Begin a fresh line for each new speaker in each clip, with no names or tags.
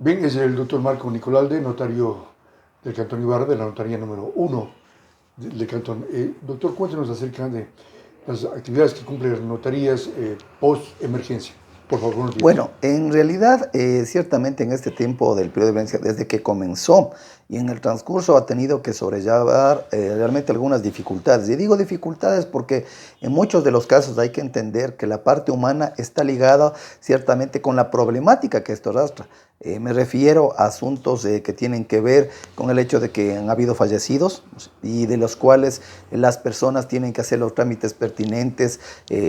Bien, es el doctor Marco Nicolalde, notario del Cantón Ibarra, de la notaría número 1 del Cantón. Doctor, cuéntenos acerca de las actividades que cumplen las notarías post-emergencia. Por favor, buenos días.
Bueno, en realidad, ciertamente en este tiempo del periodo de violencia, desde que comenzó y en el transcurso ha tenido que sobrellevar realmente algunas dificultades. Y digo dificultades porque en muchos de los casos hay que entender que la parte humana está ligada ciertamente con la problemática que esto arrastra. Me refiero a asuntos que tienen que ver con el hecho de que han habido fallecidos y de los cuales las personas tienen que hacer los trámites pertinentes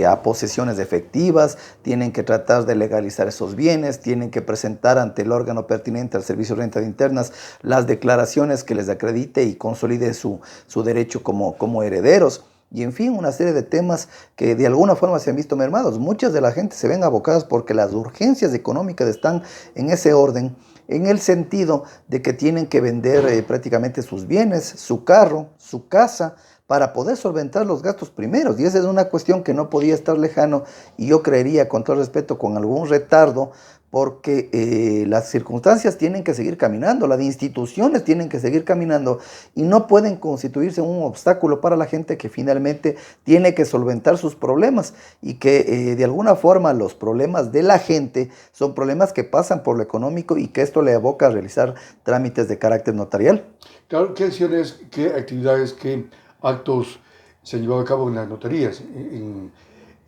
a posesiones efectivas, tienen que tratar de legalizar esos bienes, tienen que presentar ante el órgano pertinente al Servicio de Rentas Internas las declaraciones que les acredite y consolide su derecho como herederos. Y en fin, una serie de temas que de alguna forma se han visto mermados. Muchas de la gente se ven abocadas porque las urgencias económicas están en ese orden, en el sentido de que tienen que vender prácticamente sus bienes, su carro, su casa, para poder solventar los gastos primeros. Y esa es una cuestión que no podía estar lejano y yo creería, con todo respeto, con algún retardo, porque las circunstancias tienen que seguir caminando, las instituciones tienen que seguir caminando y no pueden constituirse un obstáculo para la gente que finalmente tiene que solventar sus problemas y que de alguna forma los problemas de la gente son problemas que pasan por lo económico y que esto le aboca a realizar trámites de carácter notarial.
Claro, ¿qué acciones, qué actividades, qué actos se han llevado a cabo en las notarías en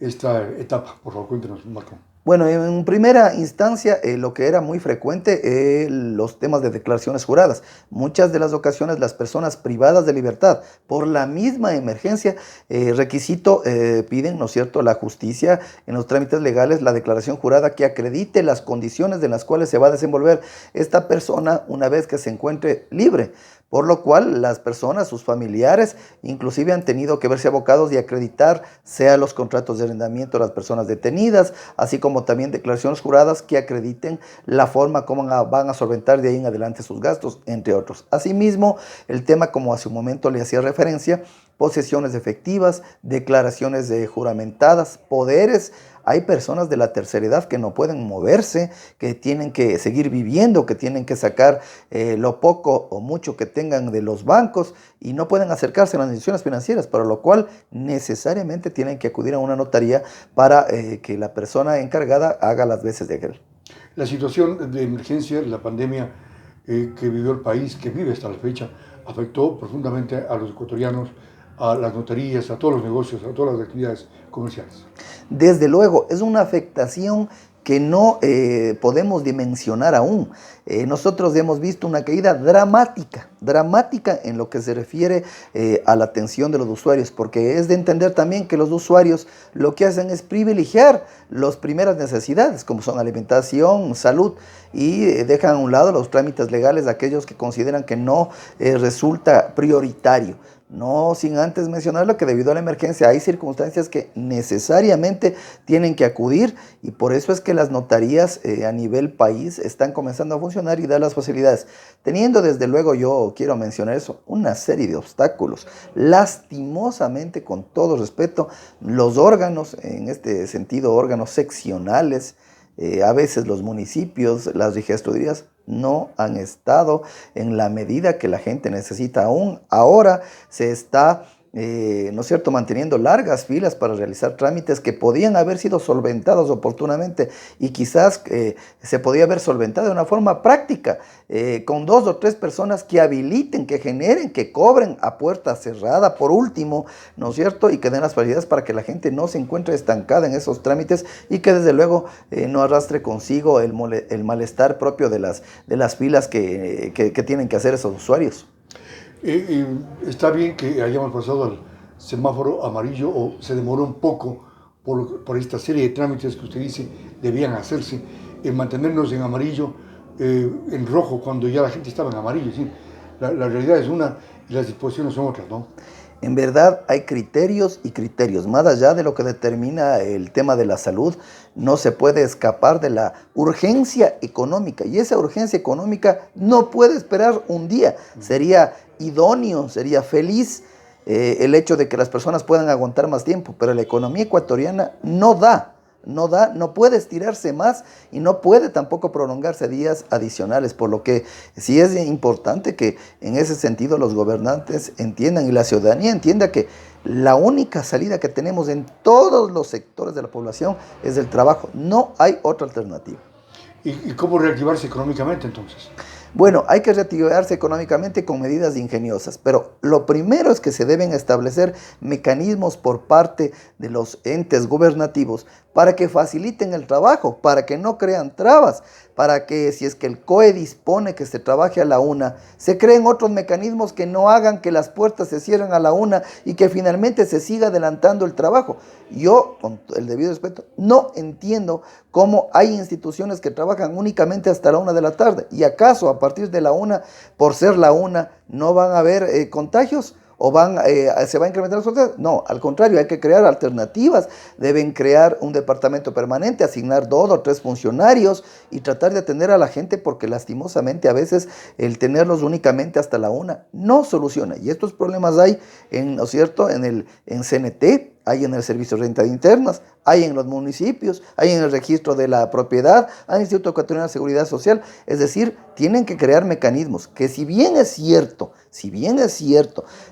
esta etapa? Por favor, cuéntenos, Marco.
Bueno, en primera instancia, lo que era muy frecuente, los temas de declaraciones juradas. Muchas de las ocasiones las personas privadas de libertad por la misma emergencia, requisito piden, ¿no es cierto?, la justicia en los trámites legales, la declaración jurada que acredite las condiciones en las cuales se va a desenvolver esta persona una vez que se encuentre libre. Por lo cual las personas, sus familiares, inclusive han tenido que verse abocados y acreditar, sea los contratos de arrendamiento de las personas detenidas, así como también declaraciones juradas que acrediten la forma como van a solventar de ahí en adelante sus gastos, entre otros. Asimismo, el tema, como hace un momento le hacía referencia, posesiones efectivas, declaraciones juramentadas, poderes. Hay personas de la tercera edad que no pueden moverse, que tienen que seguir viviendo, que tienen que sacar lo poco o mucho que tengan de los bancos y no pueden acercarse a las instituciones financieras, para lo cual necesariamente tienen que acudir a una notaría para que la persona encargada haga las veces de aquel.
La situación de emergencia, la pandemia que vivió el país, que vive hasta la fecha, afectó profundamente a los ecuatorianos, a las notarías, a todos los negocios, a todas las actividades comerciales.
Desde luego, es una afectación que no podemos dimensionar aún. Nosotros hemos visto una caída dramática en lo que se refiere a la atención de los usuarios, porque es de entender también que los usuarios lo que hacen es privilegiar las primeras necesidades, como son alimentación, salud, y dejan a un lado los trámites legales de aquellos que consideran que no resulta prioritario. No sin antes mencionarlo que debido a la emergencia hay circunstancias que necesariamente tienen que acudir y por eso es que las notarías a nivel país están comenzando a funcionar y dar las facilidades. Teniendo desde luego, yo quiero mencionar eso, una serie de obstáculos. Lastimosamente, con todo respeto, los órganos, en este sentido órganos seccionales, a veces los municipios, las registradurías, no han estado en la medida que la gente necesita. Aún ahora se está, ¿no es cierto?, manteniendo largas filas para realizar trámites que podían haber sido solventados oportunamente y quizás se podía haber solventado de una forma práctica, con 2 o 3 personas que habiliten, que generen, que cobren a puerta cerrada, por último, ¿no es cierto?, y que den las facilidades para que la gente no se encuentre estancada en esos trámites y que desde luego no arrastre consigo el malestar propio de las filas que tienen que hacer esos usuarios.
Está bien que hayamos pasado al semáforo amarillo o se demoró un poco por esta serie de trámites que usted dice debían hacerse, en mantenernos en amarillo, en rojo cuando ya la gente estaba en amarillo. Es decir, la realidad es una y las disposiciones son otras, ¿no?
En verdad hay criterios y criterios. Más allá de lo que determina el tema de la salud, no se puede escapar de la urgencia económica. Y esa urgencia económica no puede esperar un día. Sería idóneo, sería feliz el hecho de que las personas puedan aguantar más tiempo, pero la economía ecuatoriana no da. no da, no puede estirarse más y no puede tampoco prolongarse días adicionales, por lo que sí es importante que en ese sentido los gobernantes entiendan y la ciudadanía entienda que la única salida que tenemos en todos los sectores de la población es el trabajo, no hay otra alternativa.
¿Y cómo reactivarse económicamente entonces?
Bueno, hay que reactivarse económicamente con medidas ingeniosas, pero lo primero es que se deben establecer mecanismos por parte de los entes gubernativos para que faciliten el trabajo, para que no crean trabas, para que si es que el COE dispone que se trabaje a la 1, se creen otros mecanismos que no hagan que las puertas se cierren a la 1 y que finalmente se siga adelantando el trabajo. Yo, con el debido respeto, no entiendo cómo hay instituciones que trabajan únicamente hasta la 1 de la tarde. ¿Y acaso a partir de la 1, por ser la 1, no van a haber contagios? ¿O se va a incrementar las contagios? No, al contrario, hay que crear alternativas. Deben crear un departamento permanente, asignar 2 o 3 funcionarios y tratar de atender a la gente, porque lastimosamente a veces el tenerlos únicamente hasta la 1 no soluciona. Y estos problemas hay, ¿no es cierto?, en CNT, hay en el Servicio de Renta Internas, hay en los municipios, hay en el registro de la propiedad, hay en el Instituto Ecuatoriano de Seguridad Social. Es decir, tienen que crear mecanismos que, si bien es cierto,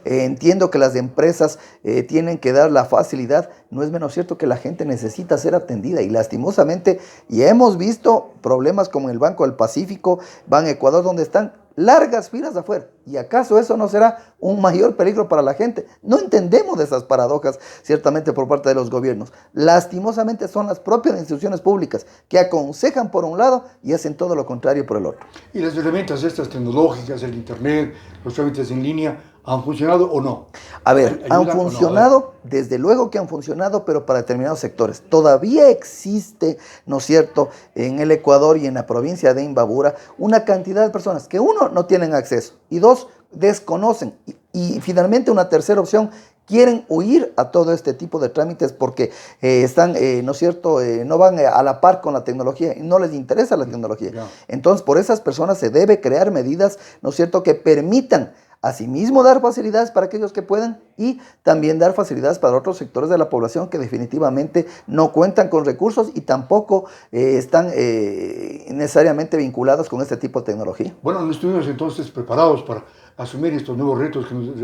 entiendo que las empresas tienen que dar la facilidad, no es menos cierto que la gente necesita ser atendida, y lastimosamente ya hemos visto problemas como en el Banco del Pacífico, Ban Ecuador, donde están largas filas afuera. ¿Y acaso eso no será un mayor peligro para la gente? No entendemos de esas paradojas, ciertamente, por parte de los gobiernos. Lastimosamente son las propias instituciones públicas que aconsejan por un lado y hacen todo lo contrario por el otro.
¿Y las herramientas estas tecnológicas, el internet, los trámites en línea, han funcionado o no?
A ver, ¿han funcionado? Desde luego que han funcionado, pero para determinados sectores. Todavía existe, ¿no es cierto?, en el Ecuador y en la provincia de Imbabura, una cantidad de personas que, 1, no tienen acceso, y 2, desconocen. Y finalmente, una tercera opción, quieren huir a todo este tipo de trámites porque están, ¿no es cierto?, no van a la par con la tecnología y no les interesa la tecnología. Yeah. Entonces, por esas personas se debe crear medidas, ¿no es cierto?, que permitan asimismo dar facilidades para aquellos que puedan, y también dar facilidades para otros sectores de la población que definitivamente no cuentan con recursos y tampoco están necesariamente vinculados con este tipo de tecnología.
Bueno, no estuvimos entonces preparados para asumir estos nuevos retos que nos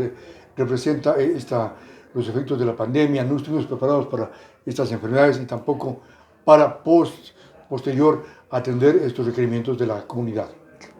representa los efectos de la pandemia, no estuvimos preparados para estas enfermedades y tampoco para posterior atender estos requerimientos de la comunidad.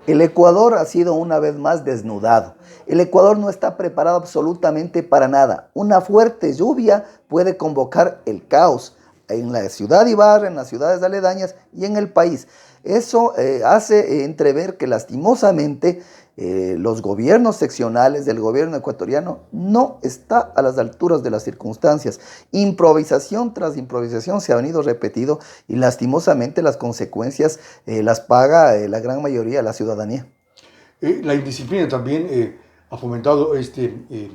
El Ecuador ha sido una vez más desnudado. El Ecuador no está preparado absolutamente para nada. Una fuerte lluvia puede convocar el caos en la ciudad de Ibarra, en las ciudades aledañas y en el país. Eso hace entrever que lastimosamente los gobiernos seccionales del gobierno ecuatoriano no está a las alturas de las circunstancias. Improvisación tras improvisación se ha venido repetido y lastimosamente las consecuencias las paga la gran mayoría de la ciudadanía.
La indisciplina también ha fomentado este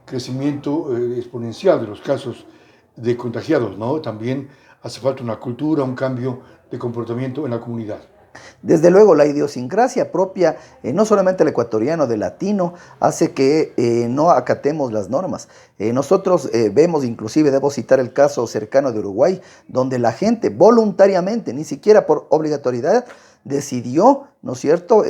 crecimiento exponencial de los casos de contagiados, ¿no? También hace falta una cultura, un cambio de comportamiento en la comunidad.
Desde luego, la idiosincrasia propia, no solamente el ecuatoriano, del latino, hace que no acatemos las normas. Nosotros vemos, inclusive debo citar el caso cercano de Uruguay, donde la gente voluntariamente, ni siquiera por obligatoriedad, decidió, ¿no es cierto?,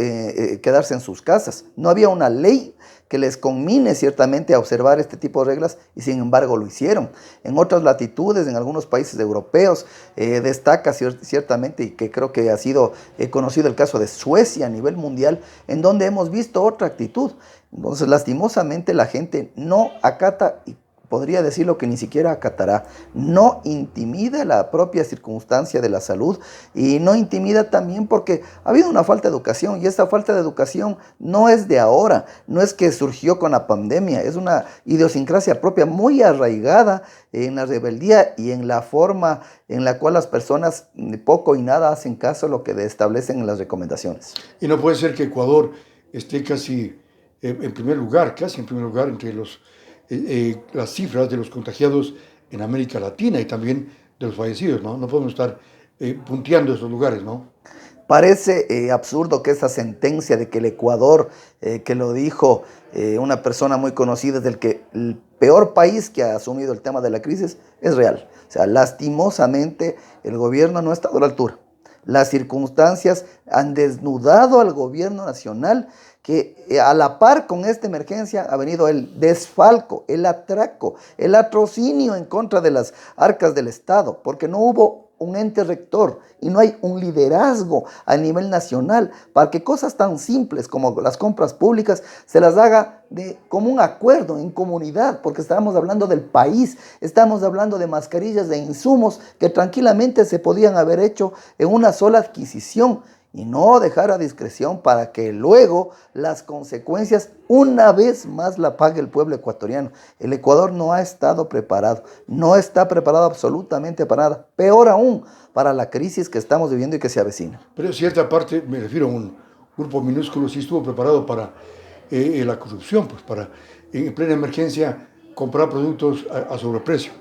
quedarse en sus casas. No había una ley que les conmine ciertamente a observar este tipo de reglas y sin embargo lo hicieron. En otras latitudes, en algunos países europeos, destaca ciertamente, y que creo que ha sido conocido el caso de Suecia a nivel mundial, en donde hemos visto otra actitud. Entonces, lastimosamente, la gente no acata, y podría decirlo que ni siquiera acatará, no intimida la propia circunstancia de la salud, y no intimida también porque ha habido una falta de educación, y esta falta de educación no es de ahora, no es que surgió con la pandemia, es una idiosincrasia propia muy arraigada en la rebeldía y en la forma en la cual las personas poco y nada hacen caso a lo que establecen en las recomendaciones.
Y no puede ser que Ecuador esté casi en primer lugar entre las cifras de los contagiados en América Latina y también de los fallecidos, ¿no? No podemos estar punteando esos lugares, ¿no?
Parece absurdo que esa sentencia de que el Ecuador, que lo dijo una persona muy conocida, es el peor país que ha asumido el tema de la crisis, es real. O sea, lastimosamente el gobierno no ha estado a la altura. Las circunstancias han desnudado al gobierno nacional, que a la par con esta emergencia ha venido el desfalco, el atraco, el atrocinio en contra de las arcas del Estado, porque no hubo un ente rector y no hay un liderazgo a nivel nacional para que cosas tan simples como las compras públicas se las haga de común acuerdo en comunidad, porque estamos hablando del país, estamos hablando de mascarillas, de insumos que tranquilamente se podían haber hecho en una sola adquisición y no dejar a discreción para que luego las consecuencias una vez más la pague el pueblo ecuatoriano. El Ecuador no ha estado preparado, no está preparado absolutamente para nada, peor aún para la crisis que estamos viviendo y que se avecina.
Pero en cierta parte, me refiero a un grupo minúsculo, sí estuvo preparado para la corrupción, pues para en plena emergencia comprar productos a sobreprecio.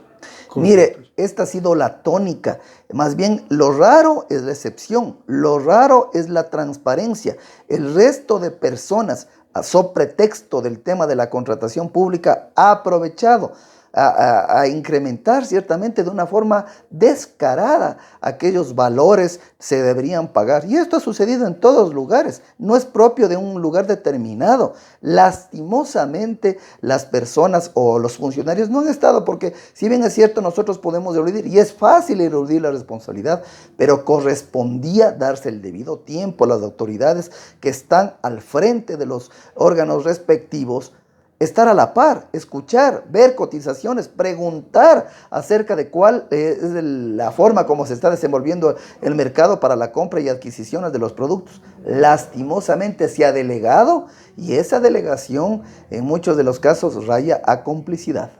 Mire, esta ha sido la tónica. Más bien, lo raro es la excepción, lo raro es la transparencia. El resto de personas, a pretexto del tema de la contratación pública, ha aprovechado a incrementar ciertamente de una forma descarada aquellos valores se deberían pagar. Y esto ha sucedido en todos lugares, no es propio de un lugar determinado. Lastimosamente las personas o los funcionarios no han estado, porque si bien es cierto nosotros podemos eludir, y es fácil eludir la responsabilidad, pero correspondía darse el debido tiempo a las autoridades que están al frente de los órganos respectivos, estar a la par, escuchar, ver cotizaciones, preguntar acerca de cuál es la forma como se está desenvolviendo el mercado para la compra y adquisiciones de los productos. Lastimosamente se ha delegado y esa delegación en muchos de los casos raya a complicidad.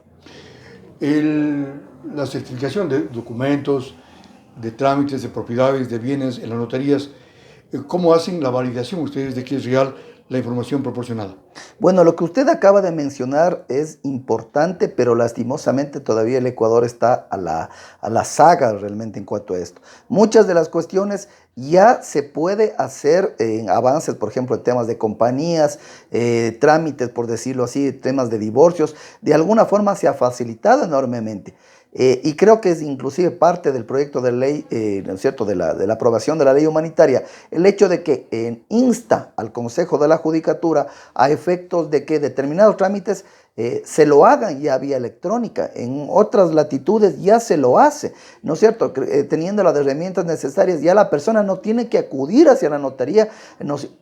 La certificación de documentos, de trámites, de propiedades, de bienes en las notarías, ¿cómo hacen la validación ustedes de que es real la información proporcionada?
Bueno, lo que usted acaba de mencionar es importante, pero lastimosamente todavía el Ecuador está a la saga realmente en cuanto a esto. Muchas de las cuestiones ya se puede hacer en avances, por ejemplo, en temas de compañías, trámites, por decirlo así, temas de divorcios. De alguna forma se ha facilitado enormemente. Y creo que es inclusive parte del proyecto de ley, ¿no es cierto?, de la aprobación de la ley humanitaria, el hecho de que insta al Consejo de la Judicatura a efectos de que determinados trámites se lo hagan ya vía electrónica. En otras latitudes ya se lo hace, ¿no es cierto? Teniendo las herramientas necesarias, ya la persona no tiene que acudir hacia la notaría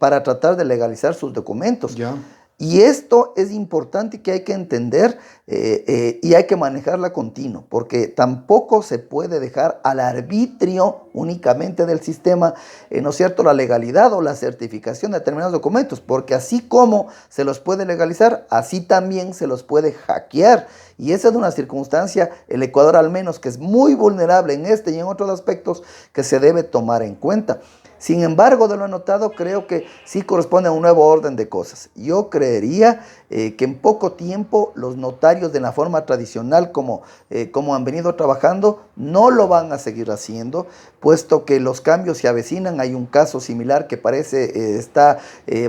para tratar de legalizar sus documentos.
Ya.
Y esto es importante, que hay que entender y hay que manejarla continuo, porque tampoco se puede dejar al arbitrio únicamente del sistema, ¿no es cierto?, la legalidad o la certificación de determinados documentos, porque así como se los puede legalizar, así también se los puede hackear. Y esa es una circunstancia, el Ecuador al menos, que es muy vulnerable en este y en otros aspectos, que se debe tomar en cuenta. Sin embargo, de lo anotado, creo que sí corresponde a un nuevo orden de cosas. Yo creería que en poco tiempo los notarios de la forma tradicional como han venido trabajando no lo van a seguir haciendo, puesto que los cambios se avecinan. Hay un caso similar que parece está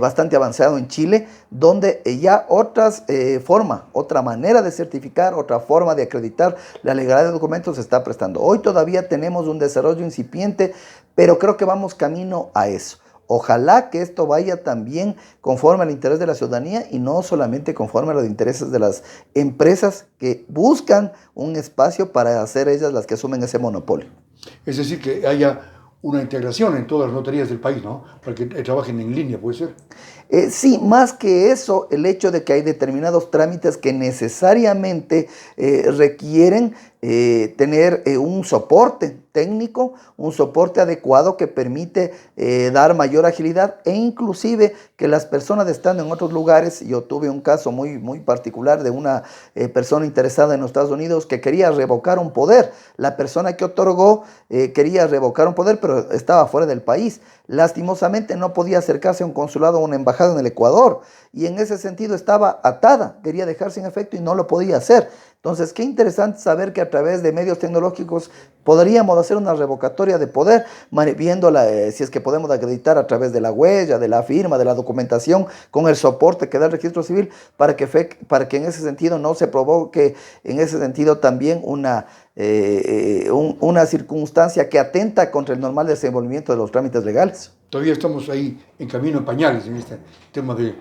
bastante avanzado en Chile, donde ya otra manera de certificar, otra forma de acreditar la legalidad de documentos se está prestando. Hoy todavía tenemos un desarrollo incipiente, pero creo que vamos camino a eso. Ojalá que esto vaya también conforme al interés de la ciudadanía y no solamente conforme a los intereses de las empresas que buscan un espacio para ser ellas las que asumen ese monopolio.
Es decir, que haya una integración en todas las notarías del país, ¿no? Para que trabajen en línea, ¿puede ser?
Sí, más que eso, el hecho de que hay determinados trámites que necesariamente requieren tener un soporte técnico, un soporte adecuado que permite dar mayor agilidad, e inclusive que las personas estando en otros lugares. Yo tuve un caso muy particular de una persona interesada en los Estados Unidos que quería revocar un poder. La persona que otorgó quería revocar un poder, pero estaba fuera del país. Lastimosamente no podía acercarse a un consulado o una embajada embajada en el Ecuador y en ese sentido estaba atada, quería dejar sin efecto y no lo podía hacer. Entonces, qué interesante saber que a través de medios tecnológicos podríamos hacer una revocatoria de poder, viéndola, si es que podemos acreditar a través de la huella, de la firma, de la documentación, con el soporte que da el registro civil, para que en ese sentido no se provoque, en ese sentido también una circunstancia que atenta contra el normal desenvolvimiento de los trámites legales.
Todavía estamos ahí en camino, en pañales, en este tema de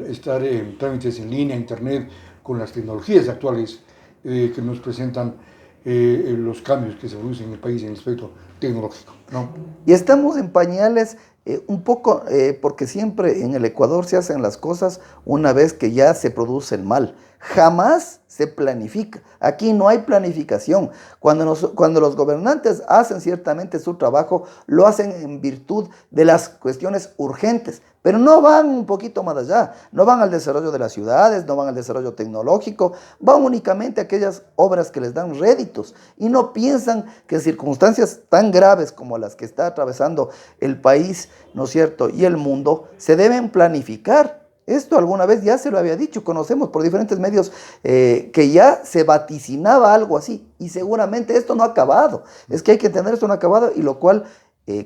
estar en trámites en línea, internet, con las tecnologías actuales que nos presentan los cambios que se producen en el país en el aspecto tecnológico, ¿no?
Y estamos en pañales un poco porque siempre en el Ecuador se hacen las cosas una vez que ya se produce el mal. Jamás se planifica. Aquí no hay planificación. Cuando los gobernantes hacen ciertamente su trabajo, lo hacen en virtud de las cuestiones urgentes, pero no van un poquito más allá. No van al desarrollo de las ciudades, no van al desarrollo tecnológico, van únicamente a aquellas obras que les dan réditos y no piensan que en circunstancias tan graves como las que está atravesando el país, ¿no es cierto?, y el mundo, se deben planificar. Esto alguna vez ya se lo había dicho, conocemos por diferentes medios que ya se vaticinaba algo así y seguramente esto no ha acabado. Es que hay que entender esto no ha acabado y lo cual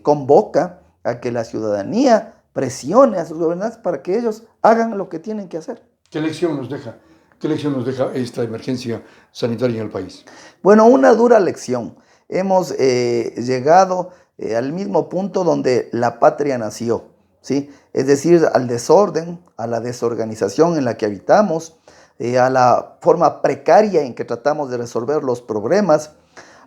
convoca a que la ciudadanía presione a sus gobernantes para que ellos hagan lo que tienen que hacer.
¿Qué lección nos deja? ¿Qué lección nos deja esta emergencia sanitaria en el país?
Bueno, una dura lección. Hemos llegado al mismo punto donde la patria nació, ¿sí? Es decir, al desorden, a la desorganización en la que habitamos, a la forma precaria en que tratamos de resolver los problemas,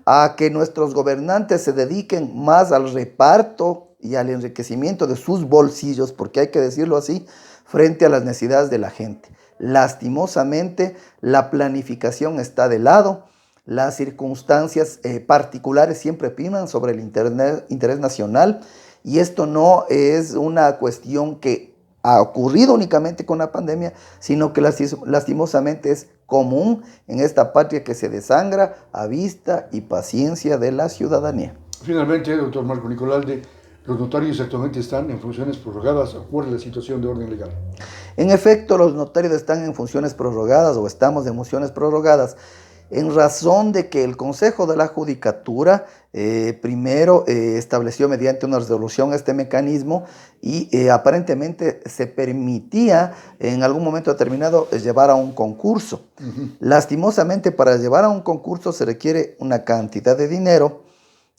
a que nuestros gobernantes se dediquen más al reparto y al enriquecimiento de sus bolsillos, porque hay que decirlo así, frente a las necesidades de la gente. Lastimosamente, la planificación está de lado, las circunstancias particulares siempre priman sobre el interés nacional y esto no es una cuestión que ha ocurrido únicamente con la pandemia, sino que lastimosamente es común en esta patria que se desangra a vista y paciencia de la ciudadanía.
Finalmente, doctor Marco Nicolalde, los notarios actualmente están en funciones prorrogadas. ¿Cuál es la situación de orden legal?
En efecto, los notarios están en funciones prorrogadas o estamos en funciones prorrogadas en razón de que el Consejo de la Judicatura primero estableció mediante una resolución este mecanismo y aparentemente se permitía en algún momento determinado llevar a un concurso. Lastimosamente, para llevar a un concurso se requiere una cantidad de dinero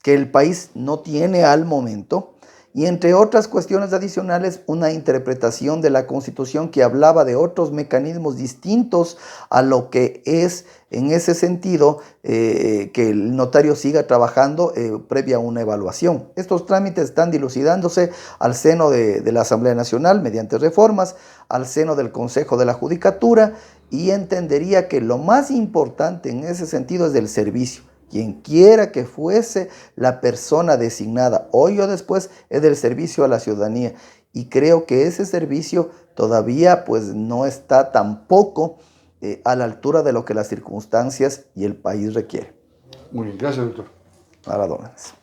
que el país no tiene al momento y entre otras cuestiones adicionales una interpretación de la Constitución que hablaba de otros mecanismos distintos a lo que es en ese sentido que el notario siga trabajando previa a una evaluación. Estos trámites están dilucidándose al seno de la Asamblea Nacional mediante reformas, al seno del Consejo de la Judicatura y entendería que lo más importante en ese sentido es el servicio. Quien quiera que fuese la persona designada hoy o después es del servicio a la ciudadanía y creo que ese servicio todavía pues no está tampoco a la altura de lo que las circunstancias y el país requiere.
Muy bien, gracias doctor.
Para dones.